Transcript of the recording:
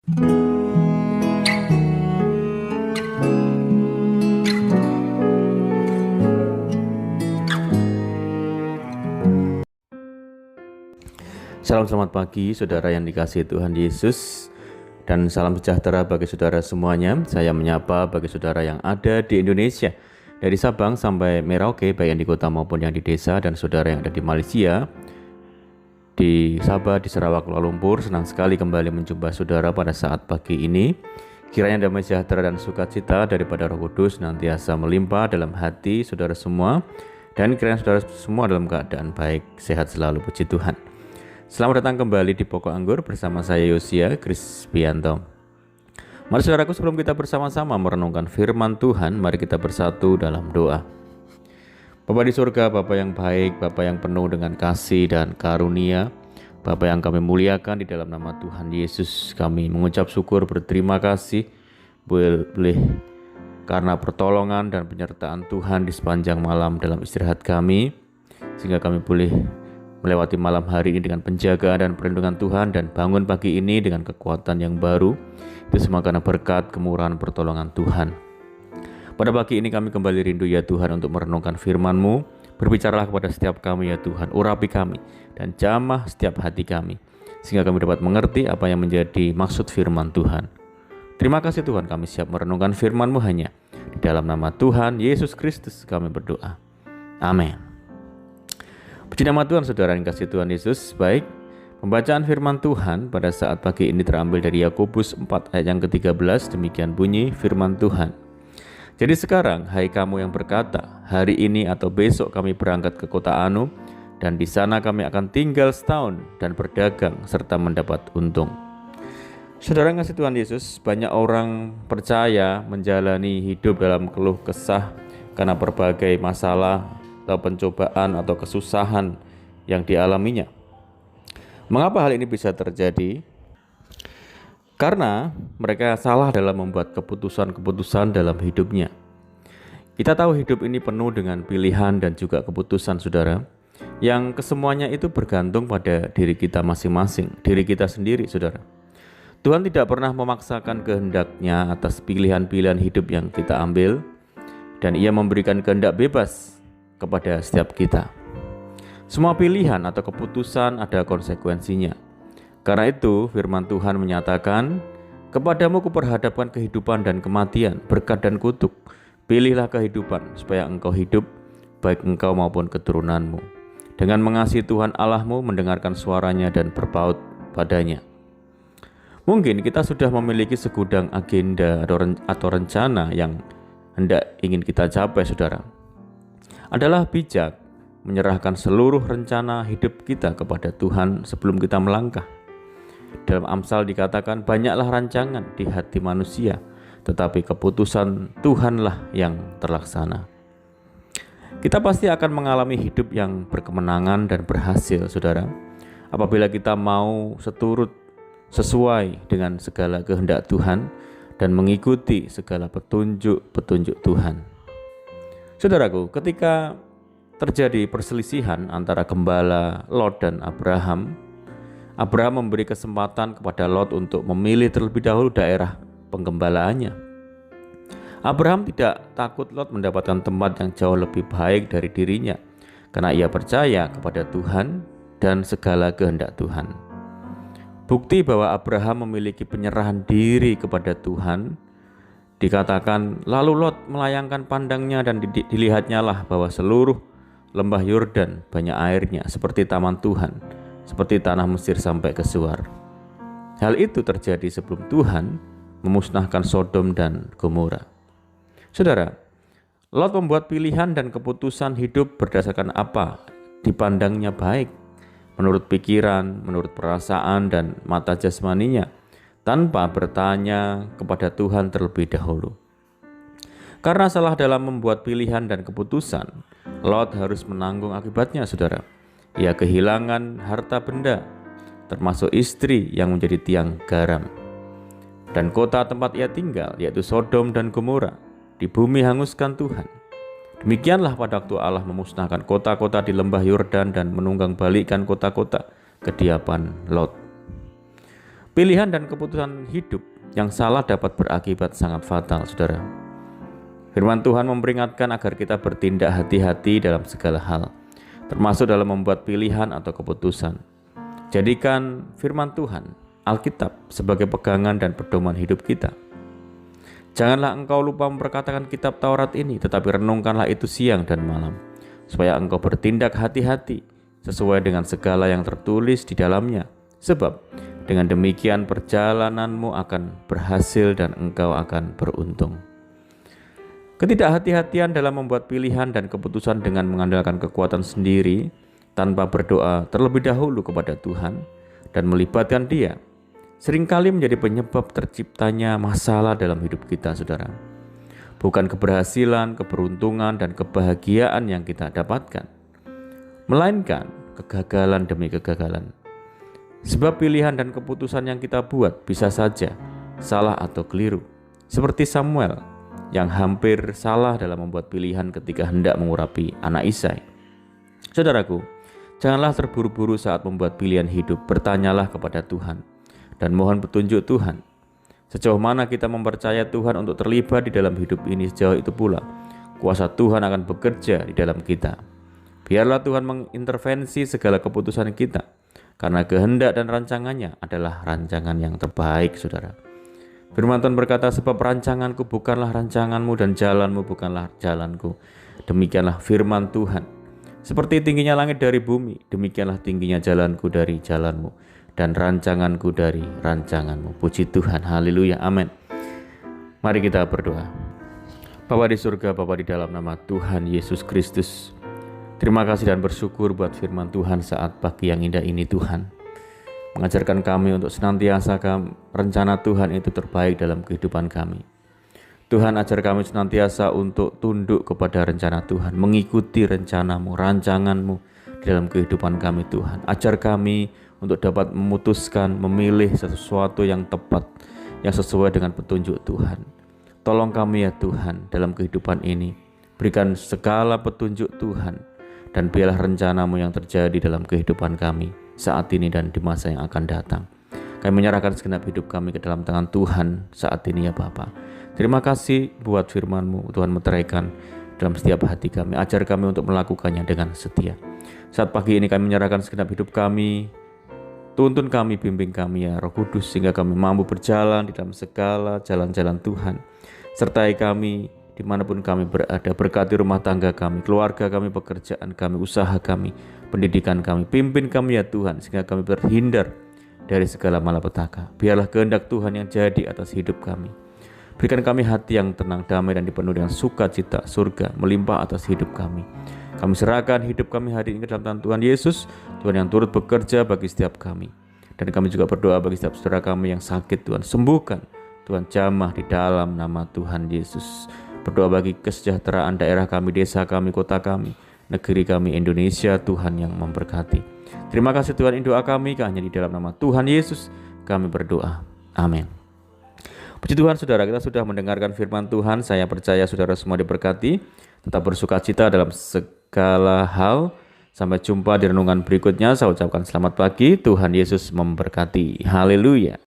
Salam selamat pagi saudara yang dikasihi Tuhan Yesus, dan salam sejahtera bagi saudara semuanya. Saya menyapa bagi saudara yang ada di Indonesia, dari Sabang sampai Merauke, baik yang di kota maupun yang di desa, dan saudara yang ada di Malaysia, di Sabah, di Sarawak, Kuala Lumpur. Senang sekali kembali menjumpa saudara pada saat pagi ini. Kiranya damai sejahtera dan sukacita daripada Roh Kudus nantiasa melimpah dalam hati saudara semua, dan kiranya saudara semua dalam keadaan baik, sehat selalu, puji Tuhan. Selamat datang kembali di Pokok Anggur bersama saya Yosia Krispianto. Mari saudaraku, sebelum kita bersama-sama merenungkan firman Tuhan, mari kita bersatu dalam doa. Bapa di surga, Bapa yang baik, Bapa yang penuh dengan kasih dan karunia, Bapa yang kami muliakan, di dalam nama Tuhan Yesus kami mengucap syukur, berterima kasih boleh karena pertolongan dan penyertaan Tuhan di sepanjang malam dalam istirahat kami, sehingga kami boleh melewati malam hari ini dengan penjagaan dan perlindungan Tuhan, dan bangun pagi ini dengan kekuatan yang baru. Itu semua karena berkat kemurahan pertolongan Tuhan. Pada pagi ini kami kembali rindu ya Tuhan untuk merenungkan firman-Mu. Berbicaralah kepada setiap kami ya Tuhan, urapi kami dan jamah setiap hati kami, sehingga kami dapat mengerti apa yang menjadi maksud firman Tuhan. Terima kasih Tuhan, kami siap merenungkan firman-Mu hanya di dalam nama Tuhan Yesus Kristus kami berdoa. Amin. Puji nama Tuhan, saudara yang kasih Tuhan Yesus. Baik, pembacaan firman Tuhan pada saat pagi ini terambil dari Yakobus 4 ayat yang ke-13. Demikian bunyi firman Tuhan. Jadi sekarang, hai kamu yang berkata, hari ini atau besok kami berangkat ke kota Anu, dan di sana kami akan tinggal setahun dan berdagang serta mendapat untung. Saudara yang kasih Tuhan Yesus, banyak orang percaya menjalani hidup dalam keluh kesah karena berbagai masalah atau pencobaan atau kesusahan yang dialaminya. Mengapa hal ini bisa terjadi? Karena mereka salah dalam membuat keputusan-keputusan dalam hidupnya. Kita tahu hidup ini penuh dengan pilihan dan juga keputusan, saudara, yang kesemuanya itu bergantung pada diri kita masing-masing, diri kita sendiri, saudara. Tuhan tidak pernah memaksakan kehendak-Nya atas pilihan-pilihan hidup yang kita ambil, dan Ia memberikan kehendak bebas kepada setiap kita. Semua pilihan atau keputusan ada konsekuensinya. Karena itu firman Tuhan menyatakan, kepadamu kuperhadapkan kehidupan dan kematian, berkat dan kutuk. Pilihlah kehidupan supaya engkau hidup, baik engkau maupun keturunanmu, dengan mengasihi Tuhan Allahmu, mendengarkan suaranya dan berpaut padanya. Mungkin kita sudah memiliki segudang agenda atau rencana yang hendak ingin kita capai, saudara. Adalah bijak menyerahkan seluruh rencana hidup kita kepada Tuhan sebelum kita melangkah. Dalam Amsal dikatakan, banyaklah rancangan di hati manusia, tetapi keputusan Tuhanlah yang terlaksana. Kita pasti akan mengalami hidup yang berkemenangan dan berhasil, saudara, apabila kita mau sesuai dengan segala kehendak Tuhan dan mengikuti segala petunjuk-petunjuk Tuhan. Saudaraku, ketika terjadi perselisihan antara gembala Lot dan Abraham memberi kesempatan kepada Lot untuk memilih terlebih dahulu daerah penggembalaannya. Abraham tidak takut Lot mendapatkan tempat yang jauh lebih baik dari dirinya, karena ia percaya kepada Tuhan dan segala kehendak Tuhan. Bukti bahwa Abraham memiliki penyerahan diri kepada Tuhan dikatakan, lalu Lot melayangkan pandangnya dan dilihatnya lah bahwa seluruh lembah Yordan banyak airnya, seperti taman Tuhan, seperti tanah Mesir sampai ke Suar. Hal itu terjadi sebelum Tuhan memusnahkan Sodom dan Gomora. Saudara, Lot membuat pilihan dan keputusan hidup berdasarkan apa dipandangnya baik, menurut pikiran, menurut perasaan dan mata jasmaninya, tanpa bertanya kepada Tuhan terlebih dahulu. Karena salah dalam membuat pilihan dan keputusan, Lot harus menanggung akibatnya, saudara. Ia kehilangan harta benda, termasuk istri yang menjadi tiang garam. Dan kota tempat ia tinggal, yaitu Sodom dan Gomora, di bumi hanguskan Tuhan. Demikianlah pada waktu Allah memusnahkan kota-kota di lembah Yordan dan menunggang balikkan kota-kota kediaman Lot. Pilihan dan keputusan hidup yang salah dapat berakibat sangat fatal, saudara. Firman Tuhan memperingatkan agar kita bertindak hati-hati dalam segala hal, termasuk dalam membuat pilihan atau keputusan. Jadikan firman Tuhan, Alkitab, sebagai pegangan dan pedoman hidup kita. Janganlah engkau lupa memperkatakan kitab Taurat ini, tetapi renungkanlah itu siang dan malam, supaya engkau bertindak hati-hati sesuai dengan segala yang tertulis di dalamnya. Sebab dengan demikian perjalananmu akan berhasil dan engkau akan beruntung. Ketidakhati-hatian dalam membuat pilihan dan keputusan dengan mengandalkan kekuatan sendiri tanpa berdoa terlebih dahulu kepada Tuhan dan melibatkan Dia seringkali menjadi penyebab terciptanya masalah dalam hidup kita, saudara. Bukan keberhasilan, keberuntungan, dan kebahagiaan yang kita dapatkan, melainkan kegagalan demi kegagalan. Sebab pilihan dan keputusan yang kita buat bisa saja salah atau keliru, seperti Samuel yang hampir salah dalam membuat pilihan ketika hendak mengurapi anak Isai. Saudaraku, janganlah terburu-buru saat membuat pilihan hidup. Bertanyalah kepada Tuhan dan mohon petunjuk Tuhan. Sejauh mana kita mempercaya Tuhan untuk terlibat di dalam hidup ini, sejauh itu pula kuasa Tuhan akan bekerja di dalam kita. Biarlah Tuhan mengintervensi segala keputusan kita, karena kehendak dan rancangannya adalah rancangan yang terbaik, saudara. Firman Tuhan berkata, sebab rancanganku bukanlah rancanganmu dan jalanmu bukanlah jalanku. Demikianlah firman Tuhan. Seperti tingginya langit dari bumi, demikianlah tingginya jalanku dari jalanmu dan rancanganku dari rancanganmu. Puji Tuhan, haleluya, amin. Mari kita berdoa. Bapa di surga, Bapa di dalam nama Tuhan Yesus Kristus, terima kasih dan bersyukur buat firman Tuhan saat pagi yang indah ini, Tuhan. Mengajarkan kami untuk senantiasa rencana Tuhan itu terbaik dalam kehidupan kami. Tuhan, ajar kami senantiasa untuk tunduk kepada rencana Tuhan, mengikuti rencanamu, rancanganmu dalam kehidupan kami, Tuhan. Ajar kami untuk dapat memutuskan, memilih sesuatu yang tepat, yang sesuai dengan petunjuk Tuhan. Tolong kami ya Tuhan dalam kehidupan ini. Berikan segala petunjuk Tuhan, dan biarlah rencanamu yang terjadi dalam kehidupan kami saat ini dan di masa yang akan datang. Kami menyerahkan segenap hidup kami ke dalam tangan Tuhan saat ini ya Bapa. Terima kasih buat firman-Mu, Tuhan, meteraikan dalam setiap hati kami. Ajar kami untuk melakukannya dengan setia. Saat pagi ini kami menyerahkan segenap hidup kami. Tuntun kami, bimbing kami ya Roh Kudus, sehingga kami mampu berjalan di dalam segala jalan-jalan Tuhan. Sertai kami dimanapun kami berada. Berkati rumah tangga kami, keluarga kami, pekerjaan kami, usaha kami, pendidikan kami. Pimpin kami ya Tuhan, sehingga kami terhindar dari segala malapetaka. Biarlah kehendak Tuhan yang jadi atas hidup kami. Berikan kami hati yang tenang, damai, dan dipenuhi dengan sukacita surga melimpah atas hidup kami. Kami serahkan hidup kami hari ini ke dalam tangan Tuhan Yesus, Tuhan yang turut bekerja bagi setiap kami. Dan kami juga berdoa bagi setiap saudara kami yang sakit, Tuhan sembuhkan, Tuhan jamah di dalam nama Tuhan Yesus. Berdoa bagi kesejahteraan daerah kami, desa kami, kota kami, negeri kami Indonesia, Tuhan yang memberkati. Terima kasih Tuhan, doa kami hanya di dalam nama Tuhan Yesus kami berdoa. Amin. Puji Tuhan, saudara, kita sudah mendengarkan firman Tuhan. Saya percaya saudara semua diberkati. Tetap bersukacita dalam segala hal. Sampai jumpa di renungan berikutnya. Saya ucapkan selamat pagi. Tuhan Yesus memberkati. Haleluya.